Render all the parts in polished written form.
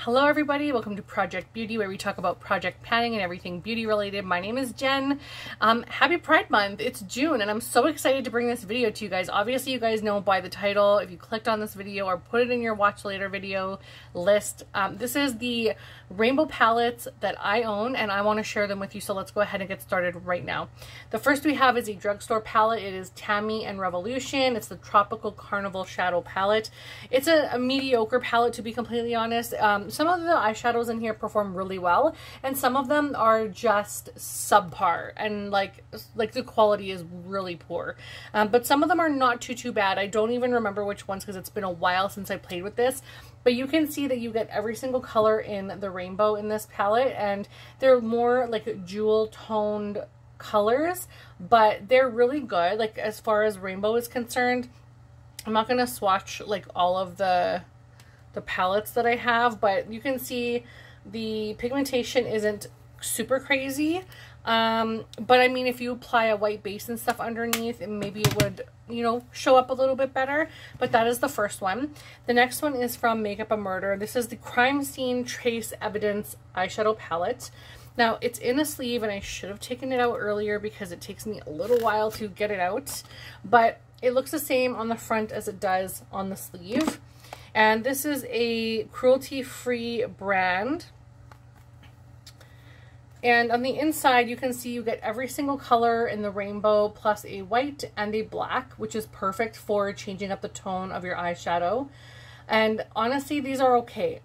Hello everybody, welcome to Project Beauty, where we talk about project planning and everything beauty related. My name is Jen. Happy Pride Month. It's June and I'm so excited to bring this video to you guys. Obviously you guys know by the title, if you clicked on this video or put it in your watch later video list. This is the rainbow palettes that I own and I want to share them with you, so let's go ahead and get started right now. The first we have is a drugstore palette. It is Tammy and Revolution. It's the Tropical Carnival Shadow Palette. It's a mediocre palette, to be completely honest. Some of the eyeshadows in here perform really well and some of them are just subpar and like the quality is really poor. But some of them are not too bad. I don't even remember which ones because it's been a while since I played with this. But you can see that you get every single color in the rainbow in this palette, and they're more like jewel toned colors, but they're really good. Like as far as rainbow is concerned, I'm not going to swatch like all of the palettes that I have, but you can see the pigmentation isn't super crazy. But I mean, if you apply a white base and stuff underneath, maybe it would, you know, show up a little bit better. But that is the first one. The next one is from Makeup a Murder. This is the Crime Scene Trace Evidence eyeshadow palette. Now it's in a sleeve and I should have taken it out earlier because it takes me a little while to get it out, but it looks the same on the front as it does on the sleeve. And this is a cruelty-free brand. And on the inside, you can see you get every single color in the rainbow plus a white and a black, which is perfect for changing up the tone of your eyeshadow. And honestly, these are okay.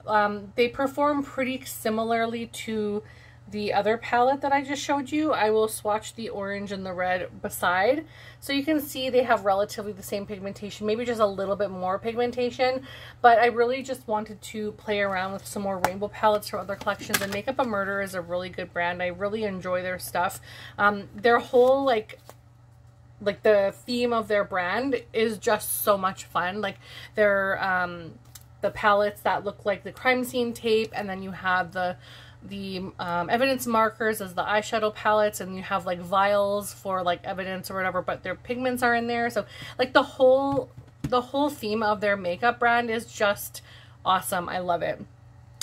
They perform pretty similarly to the other palette that I just showed you. I will swatch the orange and the red beside. So you can see they have relatively the same pigmentation, maybe just a little bit more pigmentation. But I really just wanted to play around with some more rainbow palettes from other collections. And Makeup a Murder is a really good brand. I really enjoy their stuff. Their whole like the theme of their brand is just so much fun. Like their the palettes that look like the crime scene tape, and then you have the evidence markers as the eyeshadow palettes, and you have like vials for like evidence or whatever, but their pigments are in there. So like the whole theme of their makeup brand is just awesome. I love it.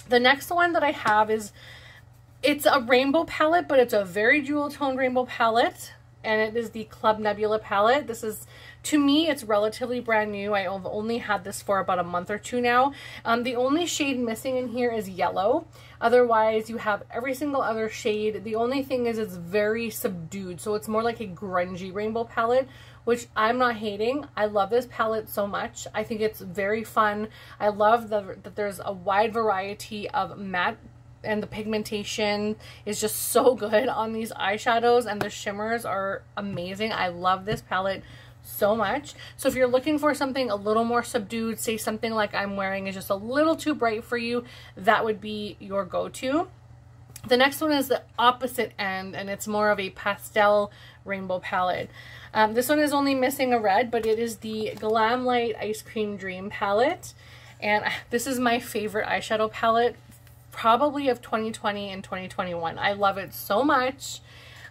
The next one that I have it's a rainbow palette, but it's a very jewel toned rainbow palette, and it is the Club Nebula palette. This is, to me, it's relatively brand new. I have only had this for about a month or two now. The only shade missing in here is yellow. Otherwise, you have every single other shade. The only thing is it's very subdued, so it's more like a grungy rainbow palette, which I'm not hating. I love this palette so much. I think it's very fun. I love that there's a wide variety of matte, and the pigmentation is just so good on these eyeshadows, and the shimmers are amazing. I love this palette so much. So if you're looking for something a little more subdued, say something like I'm wearing is just a little too bright for you, that would be your go-to. The next one is the opposite end, and it's more of a pastel rainbow palette. This one is only missing a red, but it is the Glam Light Ice Cream Dream palette, and this is my favorite eyeshadow palette probably of 2020 and 2021. I love it so much.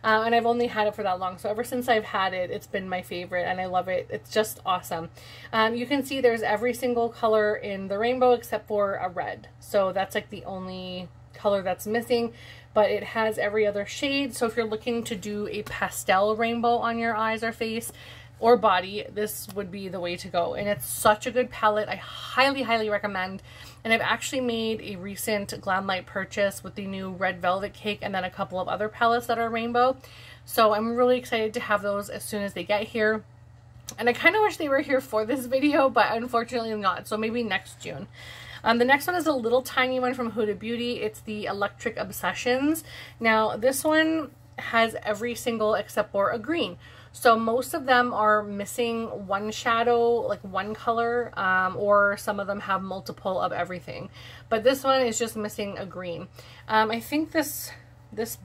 And I've only had it for that long, so ever since I've had it, it's been my favorite and I love it. It's just awesome. You can see there's every single color in the rainbow except for a red, so that's like the only color that's missing, but it has every other shade. So if you're looking to do a pastel rainbow on your eyes or face or body, this would be the way to go. And it's such a good palette. I highly recommend. And I've actually made a recent Glam Light purchase with the new Red Velvet Cake and then a couple of other palettes that are rainbow. So I'm really excited to have those as soon as they get here. And I kind of wish they were here for this video, but unfortunately not. So maybe next June. The next one is a little tiny one from Huda Beauty. It's the Electric Obsessions. Now this one has every single except for a green. So most of them are missing one shadow, like one color, or some of them have multiple of everything. But this one is just missing a green. I think this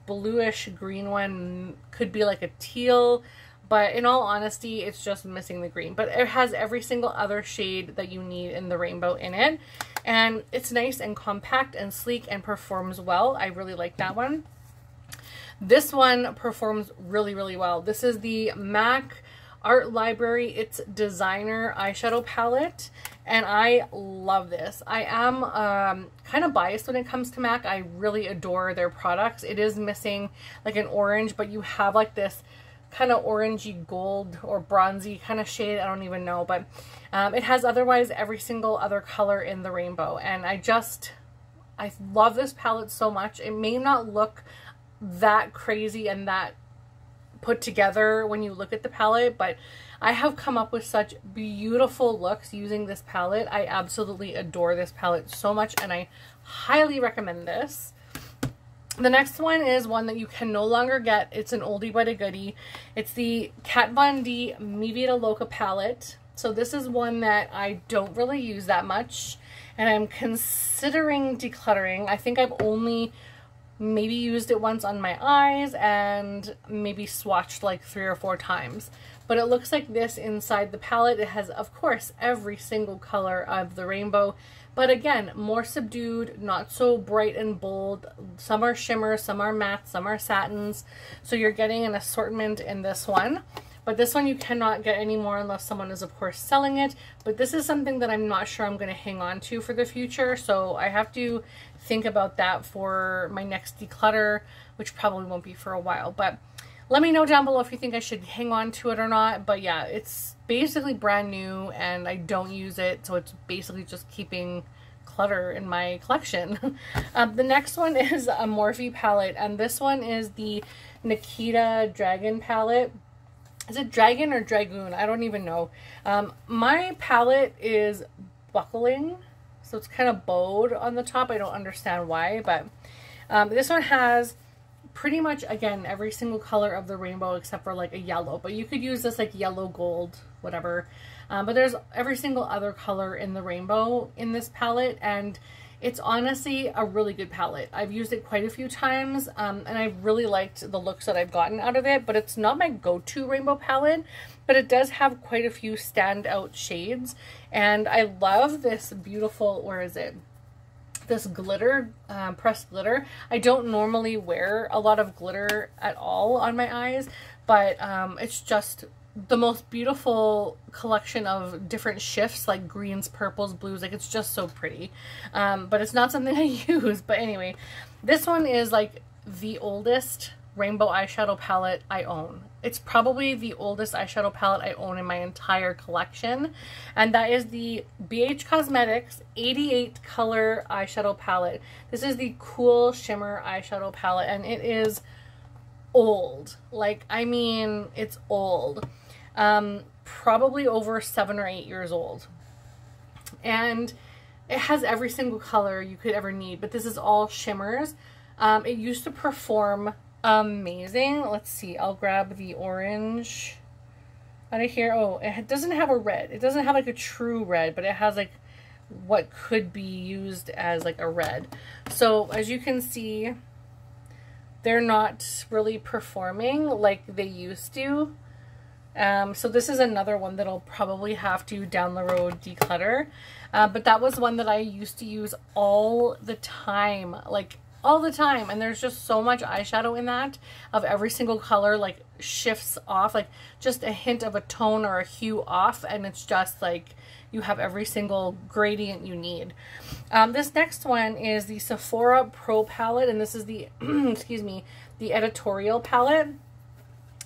bluish green one could be like a teal, but in all honesty, it's just missing the green. But it has every single other shade that you need in the rainbow in it. And it's nice and compact and sleek and performs well. I really like that one. This one performs really well. This is the MAC Art Library It's Designer eyeshadow palette, and I love this. I am kind of biased when it comes to MAC. I really adore their products. It is missing like an orange, but you have like this kind of orangey gold or bronzy kind of shade. I don't even know, but it has otherwise every single other color in the rainbow, and I love this palette so much. It may not look that crazy and that put together when you look at the palette, but I have come up with such beautiful looks using this palette. I absolutely adore this palette so much, and I highly recommend this. The next one is one that you can no longer get. It's an oldie but a goodie. It's the Kat Von D Mi Vida Loca palette. So this is one that I don't really use that much, and I'm considering decluttering. I think I've only maybe used it once on my eyes and maybe swatched like 3 or 4 times. But it looks like this inside the palette. It has, of course, every single color of the rainbow, but again, more subdued, not so bright and bold. Some are shimmer, some are matte, some are satins. So you're getting an assortment in this one. But this one you cannot get anymore unless someone is, of course, selling it. But this is something that I'm not sure I'm going to hang on to for the future. So I have to think about that for my next declutter, which probably won't be for a while. But let me know down below if you think I should hang on to it or not. But yeah, it's basically brand new and I don't use it. So it's basically just keeping clutter in my collection. The next one is a Morphe palette. And this one is the Nikita Dragon palette. Is it Dragon or Dragoon? I don't even know. My palette is buckling. So it's kind of bowed on the top. I don't understand why. But this one has pretty much, again, every single color of the rainbow except for like a yellow, but you could use this like yellow, gold, whatever. But there's every single other color in the rainbow in this palette, and it's honestly a really good palette. I've used it quite a few times, and I really liked the looks that I've gotten out of it, but it's not my go-to rainbow palette, but it does have quite a few standout shades, and I love this beautiful, where is it? This glitter, pressed glitter. I don't normally wear a lot of glitter at all on my eyes, but it's just the most beautiful collection of different shifts, like greens, purples, blues. Like, it's just so pretty. But it's not something I use. But anyway, this one is like the oldest rainbow eyeshadow palette I own. It's probably the oldest eyeshadow palette I own in my entire collection, and that is the BH Cosmetics 88 color eyeshadow palette. This is the Cool Shimmer eyeshadow palette, and it is old. Like, I mean, it's old. Probably over 7 or 8 years old. And it has every single color you could ever need, but this is all shimmers. It used to perform amazing. Let's see, I'll grab the orange out of here. Oh, it doesn't have a red. It doesn't have like a true red, but it has like what could be used as like a red. So as you can see, they're not really performing like they used to. So this is another one that I'll probably have to down the road declutter. But that was one that I used to use all the time, like all the time. And there's just so much eyeshadow in that of every single color, like shifts off, like just a hint of a tone or a hue off. And it's just like you have every single gradient you need. This next one is the Sephora Pro Palette. And this is the, excuse me, the editorial palette.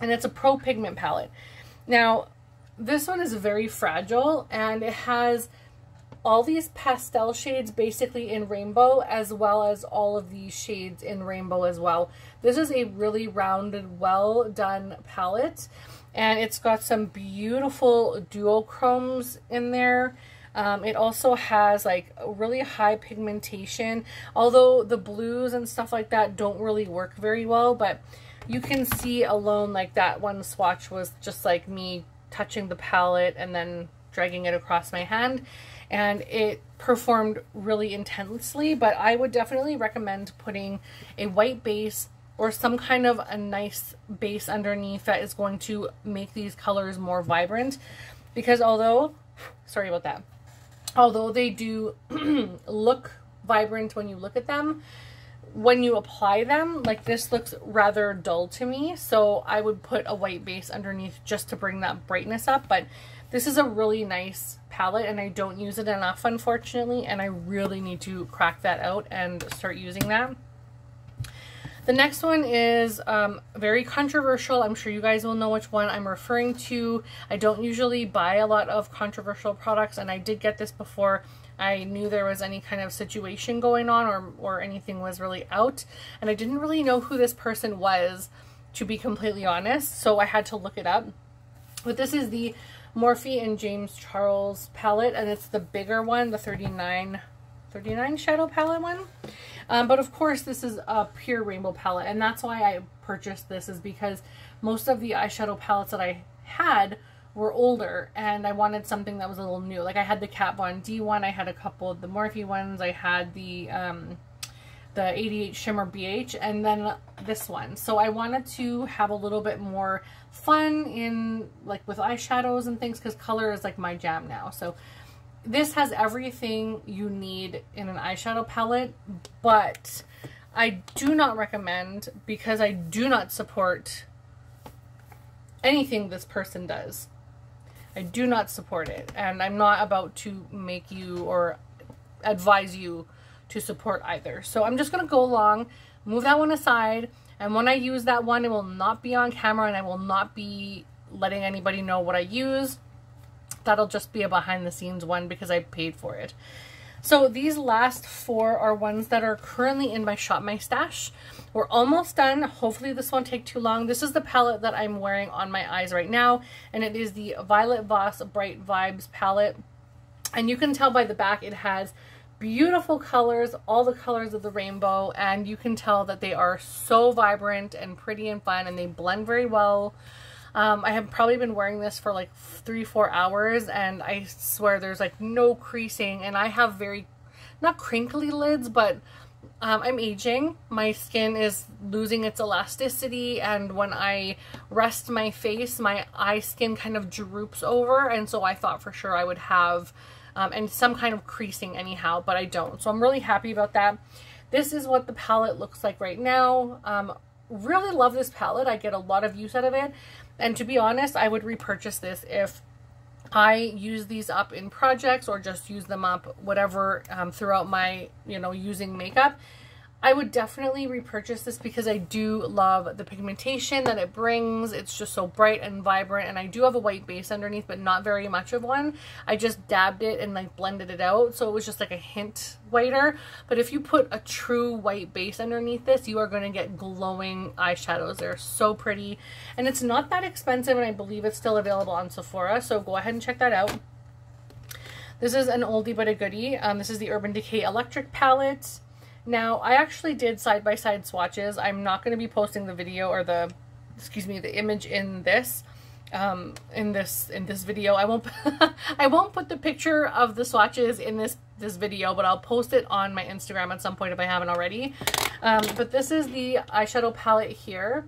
And it's a pro pigment palette. Now, this one is very fragile, and it has all these pastel shades basically in rainbow, as well as all of these shades in rainbow as well. This is a really rounded, well done palette, and it's got some beautiful duochromes in there. It also has like really high pigmentation, although the blues and stuff like that don't really work very well, but you can see alone, like that one swatch was just like me touching the palette and then dragging it across my hand, and it performed really intensely. But I would definitely recommend putting a white base or some kind of a nice base underneath that is going to make these colors more vibrant, because although, sorry about that, although they do look vibrant when you look at them, when you apply them, like this looks rather dull to me. So I would put a white base underneath just to bring that brightness up. But This is a really nice palette and I don't use it enough, unfortunately, and I really need to crack that out and start using that. The next one is very controversial. I'm sure you guys will know which one I'm referring to. I don't usually buy a lot of controversial products, and I did get this before I knew there was any kind of situation going on or anything was really out, and I didn't really know who this person was, to be completely honest, so I had to look it up. But this is the Morphe and James Charles palette, and it's the bigger one, the 39 shadow palette one. But of course this is a pure rainbow palette, and that's why I purchased this, is because most of the eyeshadow palettes that I had were older and I wanted something that was a little new. Like I had the Kat Von D one, I had a couple of the Morphe ones, I had the 88 Shimmer BH, and then this one. So I wanted to have a little bit more fun in like with eyeshadows and things, because color is like my jam now. So this has everything you need in an eyeshadow palette, but I do not recommend, because I do not support anything this person does. I do not support it, and I'm not about to make you or advise you to support either. So I'm just going to go along, move that one aside, and when I use that one, it will not be on camera and I will not be letting anybody know what I use. That'll just be a behind the scenes one because I paid for it. So these last four are ones that are currently in my Shop My Stash. We're almost done. Hopefully this won't take too long. This is the palette that I'm wearing on my eyes right now, and it is the Violet Voss Bright Vibes palette. And you can tell by the back it has beautiful colors, all the colors of the rainbow, and you can tell that they are so vibrant and pretty and fun, and they blend very well. I have probably been wearing this for like 3-4 hours, and I swear there's like no creasing, and I have very, not crinkly lids, but I'm aging. My skin is losing its elasticity, and when I rest my face, my eye skin kind of droops over, and so I thought for sure I would have and some kind of creasing anyhow, but I don't. So I'm really happy about that. This is what the palette looks like right now. Really love this palette. I get a lot of use out of it. And to be honest, I would repurchase this if I use these up in projects or just use them up whatever throughout my, using makeup. I would definitely repurchase this because I do love the pigmentation that it brings. It's just so bright and vibrant, and I do have a white base underneath, but not very much of one. I just dabbed it and like blended it out, so it was just like a hint whiter. But if you put a true white base underneath this, you are going to get glowing eyeshadows. They're so pretty, and it's not that expensive, and I believe it's still available on Sephora, so go ahead and check that out. This is an oldie but a goodie. This is the Urban Decay Electric palette. Now, I actually did side-by-side swatches. I'm not going to be posting the video or the image in this video. I won't I won't put the picture of the swatches in this video, but I'll post it on my Instagram at some point if I haven't already. But this is the eyeshadow palette here,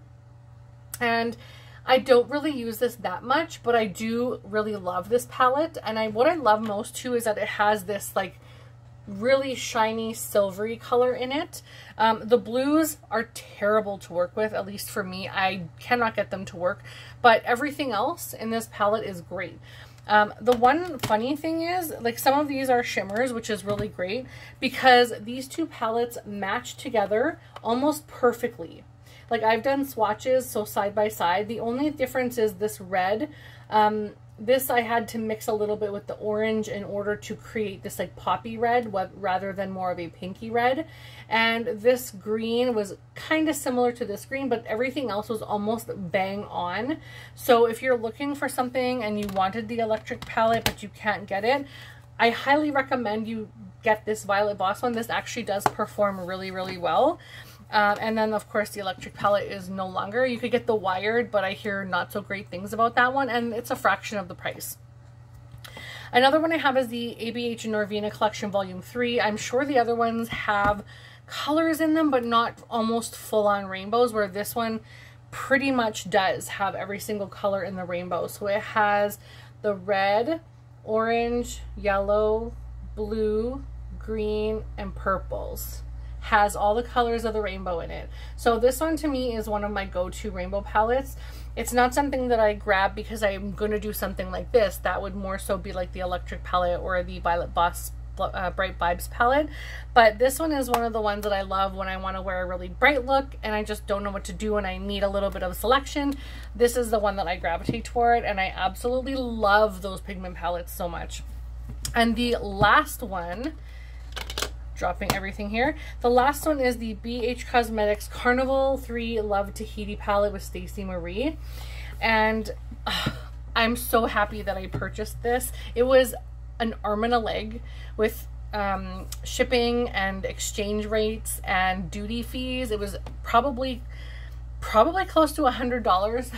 and I don't really use this that much, but I do really love this palette. And what I love most too is that it has this like really shiny silvery color in it. The blues are terrible to work with, at least for me. I cannot get them to work, but everything else in this palette is great. The one funny thing is, like, some of these are shimmers, which is really great because these two palettes match together almost perfectly. Like, I've done swatches, so side by side. The only difference is this red. This I had to mix a little bit with the orange in order to create this like poppy red rather than more of a pinky red. And this green was kind of similar to this green, but everything else was almost bang on. So if you're looking for something and you wanted the electric palette but you can't get it, I highly recommend you get this Violet Voss one. This actually does perform really, really well. And then, of course, the electric palette is no longer. You could get the wired, but I hear not so great things about that one, and it's a fraction of the price. Another one I have is the ABH Norvina Collection Volume 3. I'm sure the other ones have colors in them, but not almost full-on rainbows, where this one pretty much does have every single color in the rainbow. So it has the red, orange, yellow, blue, green, and purples. Has all the colors of the rainbow in it. So this one to me is one of my go-to rainbow palettes. It's not something that I grab because I'm going to do something like this. That would more so be like the Electric palette or the Voss Bright Vibes palette. But this one is one of the ones that I love when I want to wear a really bright look and I just don't know what to do and I need a little bit of selection. This is the one that I gravitate toward, and I absolutely love those pigment palettes so much. And the last one, dropping everything here, the last one is the BH Cosmetics Carnival 3 Love Tahiti palette with Stacey Marie. And I'm so happy that I purchased this. It was an arm and a leg with shipping and exchange rates and duty fees. It was probably close to $100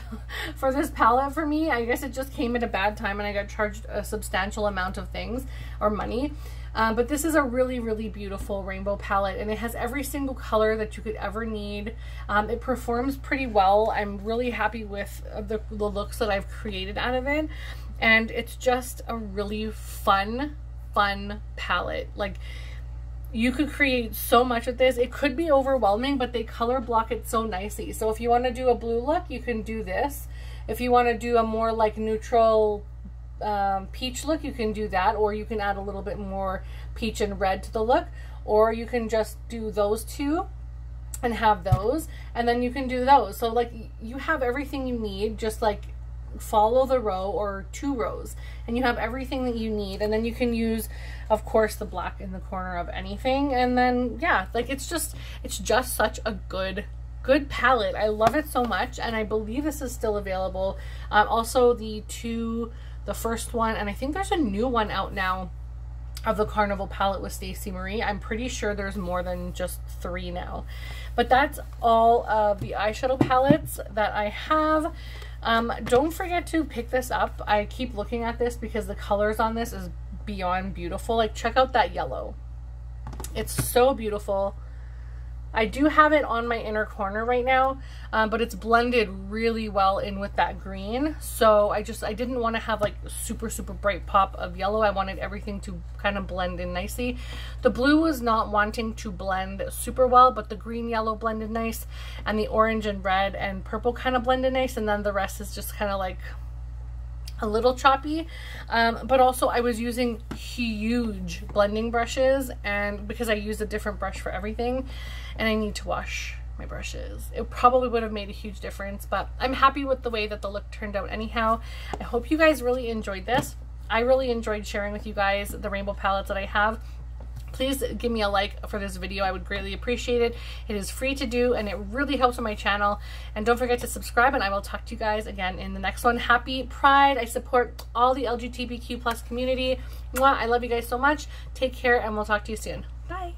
for this palette for me. I guess it just came at a bad time and I got charged a substantial amount of things or money. But this is a really, really beautiful rainbow palette, and it has every single color that you could ever need. It performs pretty well. I'm really happy with the looks that I've created out of it. And it's just a really fun palette. Like, you could create so much with this. It could be overwhelming, but they color block it so nicely. So if you want to do a blue look, you can do this. If you want to do a more like neutral peach look, you can do that, or you can add a little bit more peach and red to the look, or you can just do those two and have those, and then you can do those. So like, you have everything you need. Just like follow the row or 2 rows and you have everything that you need, and then you can use, of course, the black in the corner of anything. And then yeah, like it's just such a good palette. I love it so much, and I believe this is still available. Also the first one, and I think there's a new one out now of the Carnival palette with Stacey Marie. I'm pretty sure there's more than just 3 now. But that's all of the eyeshadow palettes that I have. Don't forget to pick this up. I keep looking at this because the colors on this is beyond beautiful. Like, check out that yellow. It's so beautiful. I do have it on my inner corner right now, but it's blended really well in with that green. So I didn't want to have like super bright pop of yellow. I wanted everything to kind of blend in nicely. The blue was not wanting to blend super well, but the green yellow blended nice, and the orange and red and purple kind of blended nice, and then the rest is just kind of like a little choppy. But also I was using huge blending brushes, and because I used a different brush for everything, and I need to wash my brushes, it probably would have made a huge difference. But I'm happy with the way that the look turned out anyhow. I hope you guys really enjoyed this. I really enjoyed sharing with you guys the rainbow palettes that I have. Please give me a like for this video. I would greatly appreciate it. It is free to do, and it really helps with my channel. And don't forget to subscribe, and I will talk to you guys again in the next one. Happy Pride. I support all the LGBTQ+ community. Mwah, I love you guys so much. Take care, and we'll talk to you soon. Bye.